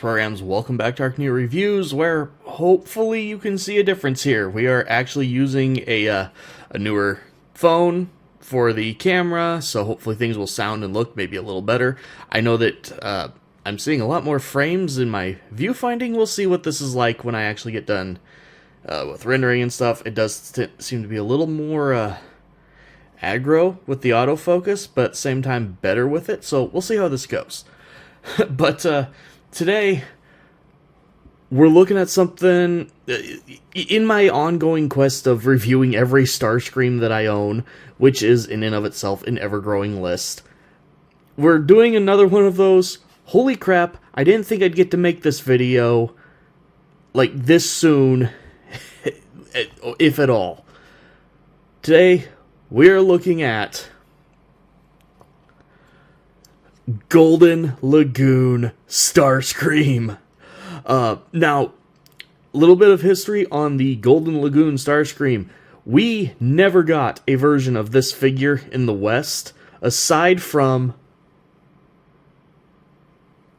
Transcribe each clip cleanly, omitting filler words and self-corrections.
programs? Welcome back to ArcNeo Reviews, where hopefully you can see a difference here. We are actually using a newer phone for the camera, so hopefully things will sound and look maybe a little better. I know that I'm seeing a lot more frames in my viewfinding. We'll see what this is like when I actually get done with rendering and stuff. It does seem to be a little more aggro with the autofocus, but at the same time better with it, so we'll see how this goes. But today, we're looking at something in my ongoing quest of reviewing every Starscream that I own, which is in and of itself an ever-growing list. We're doing another one of those. Holy crap, I didn't think I'd get to make this video like this soon, if at all. Today, we're looking at Golden Lagoon Starscream. Now, a little bit of history on the Golden Lagoon Starscream. We never got a version of this figure in the West, aside from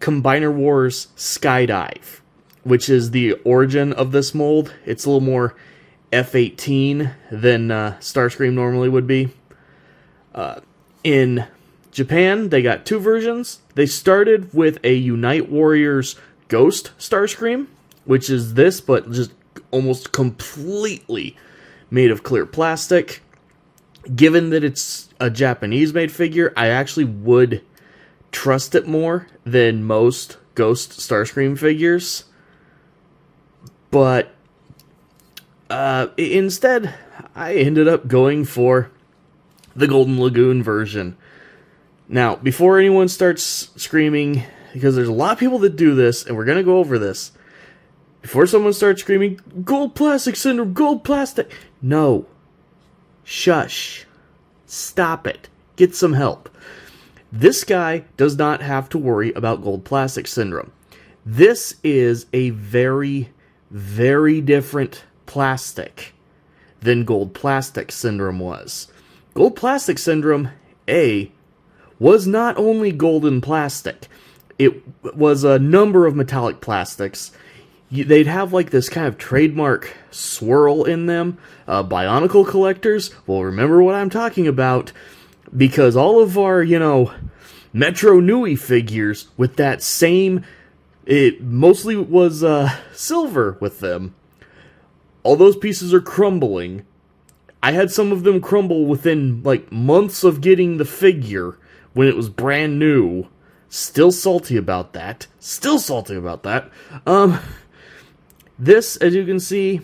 Combiner Wars Skydive, which is the origin of this mold. It's a little more F-18 than Starscream normally would be. In Japan, they got two versions. They started with a Unite Warriors Ghost Starscream, which is this, but just almost completely made of clear plastic. Given that it's a Japanese-made figure, I actually would trust it more than most Ghost Starscream figures. But instead, I ended up going for the Golden Lagoon version. Now, before anyone starts screaming, because there's a lot of people that do this, and we're going to go over this, before someone starts screaming, gold plastic syndrome, gold plastic, no. Shush. Stop it. Get some help. This guy does not have to worry about gold plastic syndrome. This is a very, very different plastic than gold plastic syndrome was. Gold plastic syndrome, was not only golden plastic. It was a number of metallic plastics. They'd have like this kind of trademark swirl in them. Bionicle collectors will remember what I'm talking about, because all of our, Metro Nui figures with that same, it mostly was silver with them. All those pieces are crumbling. I had some of them crumble within like months of getting the figure when it was brand new. Still salty about that. This, as you can see,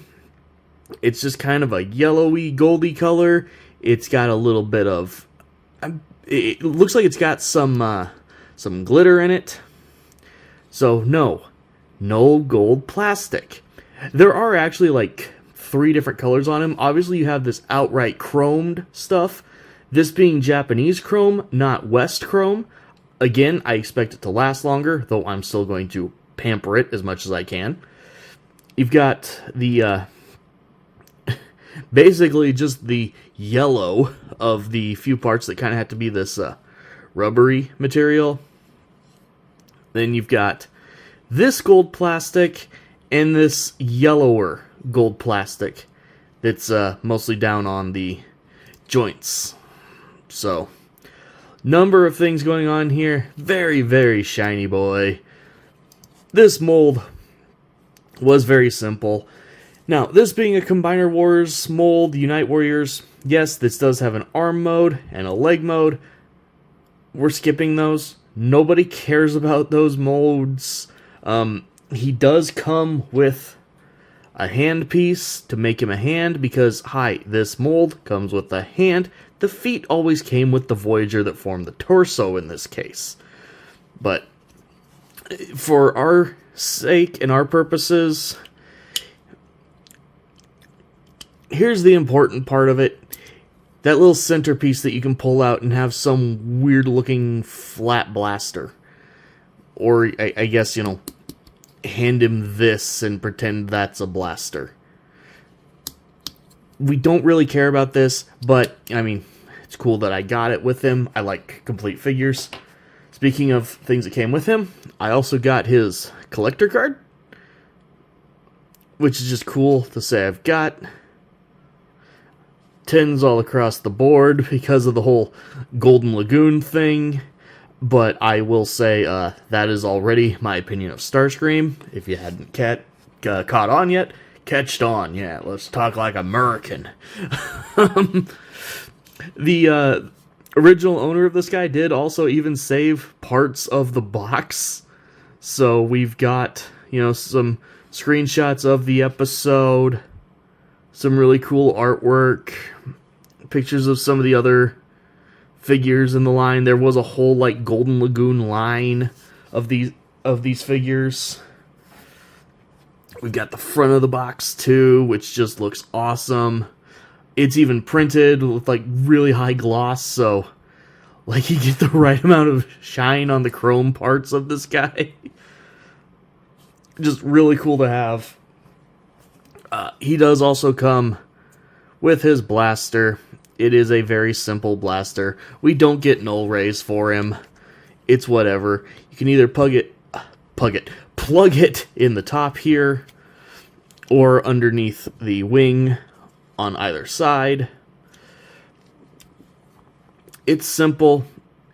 it's just kind of a yellowy, goldy color. It's got a little bit of, it looks like it's got some glitter in it. So no gold plastic. There are actually like 3 different colors on him. Obviously you have this outright chromed stuff. This being Japanese chrome, not West chrome. Again, I expect it to last longer, though I'm still going to pamper it as much as I can. You've got the, basically just the yellow of the few parts that kind of have to be this rubbery material. Then you've got this gold plastic and this yellower gold plastic that's mostly down on the joints. So, number of things going on here. Very, very shiny boy. This mold was very simple. Now, this being a Combiner Wars mold, Unite Warriors, yes, this does have an arm mode and a leg mode. We're skipping those. Nobody cares about those modes. He does come with a hand piece to make him a hand, because, hi, this mold comes with a hand. The feet always came with the Voyager that formed the torso in this case. But for our sake and our purposes, here's the important part of it. That little centerpiece that you can pull out and have some weird-looking flat blaster. Or, I guess, hand him this and pretend that's a blaster. We don't really care about this, but, I mean, it's cool that I got it with him. I like complete figures. Speaking of things that came with him, I also got his collector card, which is just cool to say I've got. 10s all across the board because of the whole Golden Lagoon thing. But I will say that is already my opinion of Starscream. If you hadn't caught on yet, catched on. Yeah, let's talk like American. The original owner of this guy did also even save parts of the box. So we've got, you know, some screenshots of the episode, some really cool artwork, pictures of some of the other figures in the line. There was a whole like Golden Lagoon line of these figures. We've got the front of the box too, which just looks awesome. It's even printed with like really high gloss, so like you get the right amount of shine on the chrome parts of this guy. Just really cool to have. He does also come with his blaster. It is a very simple blaster. We don't get null rays for him. It's whatever. You can either plug it in the top here, or underneath the wing on either side. It's simple,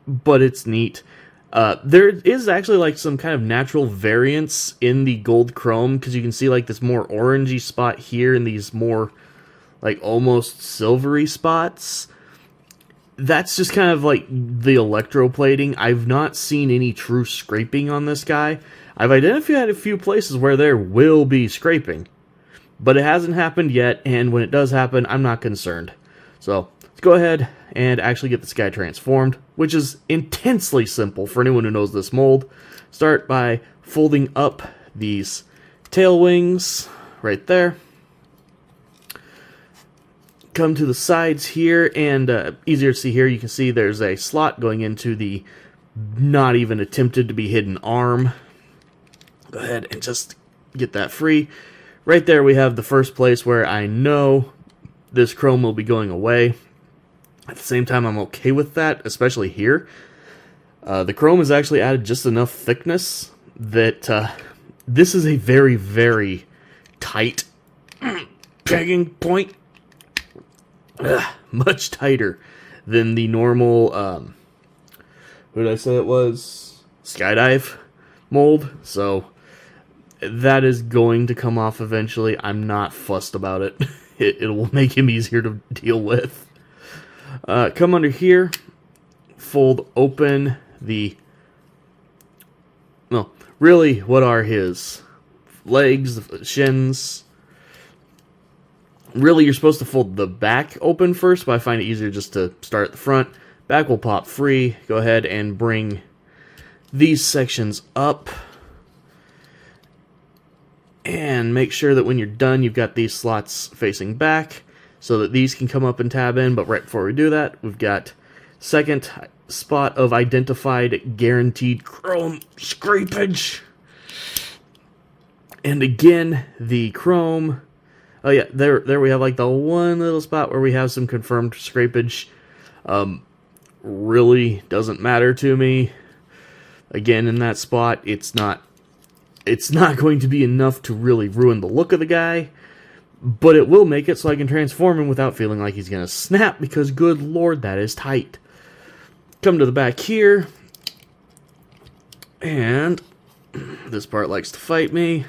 but it's neat. There is actually like some kind of natural variance in the gold chrome, because you can see like this more orangey spot here and these more like almost silvery spots. That's just kind of like the electroplating. I've not seen any true scraping on this guy. I've identified a few places where there will be scraping, but it hasn't happened yet, and when it does happen, I'm not concerned. So let's go ahead and actually get this guy transformed, which is intensely simple for anyone who knows this mold. Start by folding up these tail wings right there. Come to the sides here, and easier to see here, you can see there's a slot going into the not even attempted to be hidden arm. Go ahead and just get that free. Right there we have the first place where I know this chrome will be going away. At the same time, I'm okay with that, especially here. The chrome has actually added just enough thickness that this is a very, very tight pegging point. Much tighter than the normal, what did I say it was? Skydive mold. So that is going to come off eventually. I'm not fussed about it. It will make him easier to deal with. Come under here, fold open the, well, really, what are his legs, shins? Really, you're supposed to fold the back open first, but I find it easier just to start at the front. Back will pop free. Go ahead and bring these sections up. And make sure that when you're done, you've got these slots facing back so that these can come up and tab in. But right before we do that, we've got second spot of identified guaranteed chrome scrapage. And again, the chrome... Oh yeah, there we have like the one little spot where we have some confirmed scrapage. Really doesn't matter to me. Again, in that spot, it's not going to be enough to really ruin the look of the guy, but it will make it so I can transform him without feeling like he's gonna snap, because good lord, that is tight. Come to the back here, and this part likes to fight me.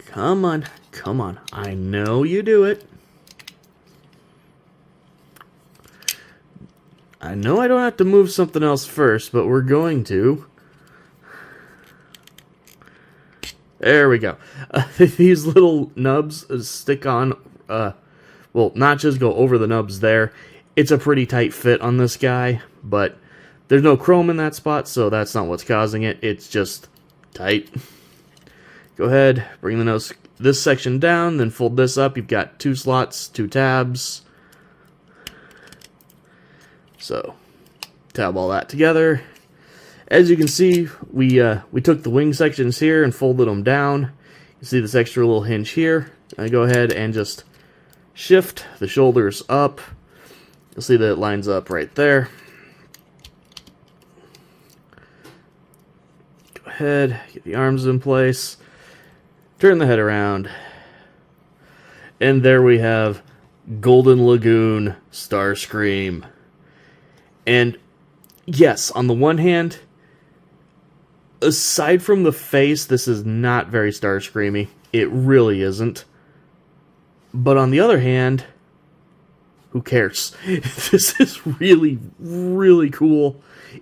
Come on. Come on, I know you do it. I know I don't have to move something else first, but we're going to. There we go. These little nubs stick on, well, notches go over the nubs there. It's a pretty tight fit on this guy, but there's no chrome in that spot, so that's not what's causing it. It's just tight. Go ahead, bring the nose, this section down, then fold this up. You've got 2 slots, 2 tabs. So, tab all that together. As you can see, we took the wing sections here and folded them down. You see this extra little hinge here. I go ahead and just shift the shoulders up. You'll see that it lines up right there. Go ahead, get the arms in place, turn the head around, and there we have Golden Lagoon Starscream. And yes, on the one hand, aside from the face, this is not very Starscreamy. It really isn't. But on the other hand, who cares? This is really, really cool.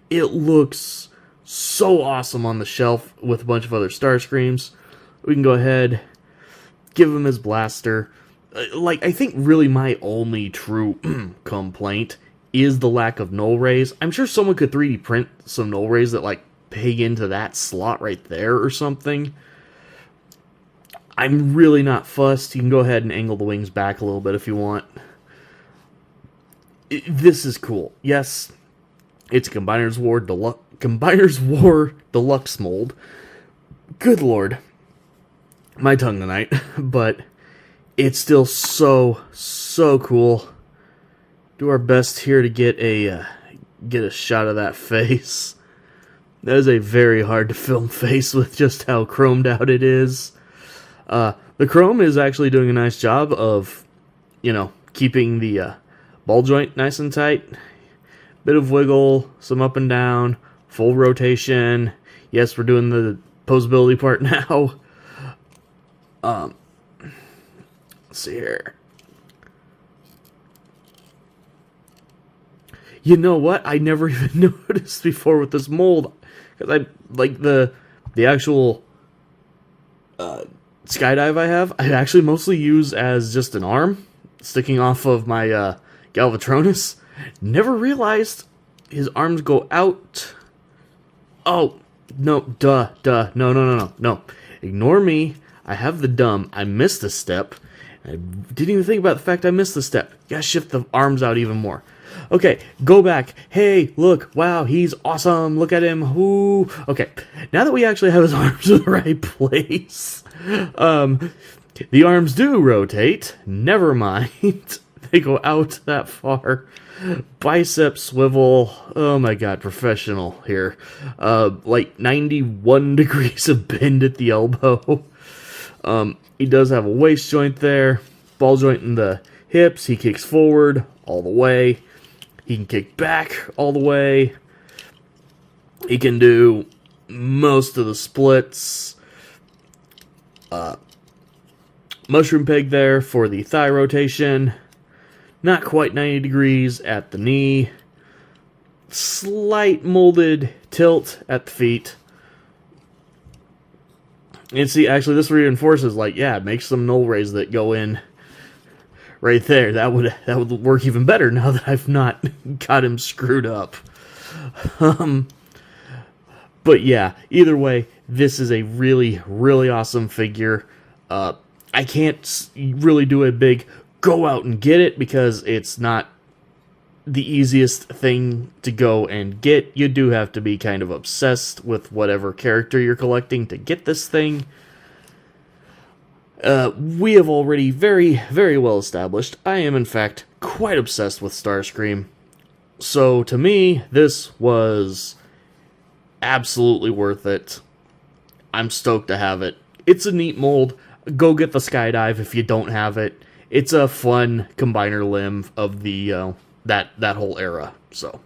It looks so awesome on the shelf with a bunch of other Starscreams. We can go ahead, give him his blaster. Like, I think really my only true complaint is the lack of null rays. I'm sure someone could 3D print some null rays that, like, peg into that slot right there or something. I'm really not fussed. You can go ahead and angle the wings back a little bit if you want. This is cool. Yes, it's a Combiners War Deluxe mold. Good lord. My tongue tonight. But it's still so, so cool. Do our best here to get a shot of that face. That is a very hard to film face with just how chromed out it is. The chrome is actually doing a nice job of, you know, keeping the ball joint nice and tight. Bit of wiggle, some up and down, full rotation. Yes, we're doing the posability part now. Let's see here. You know what? I never even noticed before with this mold, because I like the actual skydive I actually mostly use as just an arm sticking off of my Galvatronus. Never realized his arms go out. Oh, no, no. Ignore me. I have the dumb. I missed a step. I didn't even think about the fact I missed the step. Gotta shift the arms out even more. Okay, go back. Hey, look. Wow, he's awesome. Look at him. Ooh. Okay, now that we actually have his arms in the right place, the arms do rotate. Never mind. They go out that far. Bicep swivel. Oh my god, professional here. Like 91 degrees of bend at the elbow. He does have a waist joint there. Ball joint in the hips. He kicks forward all the way. He can kick back all the way. He can do most of the splits. Mushroom peg there for the thigh rotation. Not quite 90 degrees at the knee. Slight molded tilt at the feet. And see, actually, this reinforces, like, yeah, it makes some null rays that go in right there. That would work even better now that I've not got him screwed up. But yeah, either way, this is a really, really awesome figure. I can't really do a big go out and get it because it's not the easiest thing to go and get. You do have to be kind of obsessed with whatever character you're collecting to get this thing. We have already very, very well established. I am, in fact, quite obsessed with Starscream. So, to me, this was absolutely worth it. I'm stoked to have it. It's a neat mold. Go get the skydive if you don't have it. It's a fun combiner limb of the that whole era. So,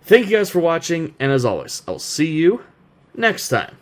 thank you guys for watching, and as always, I'll see you next time.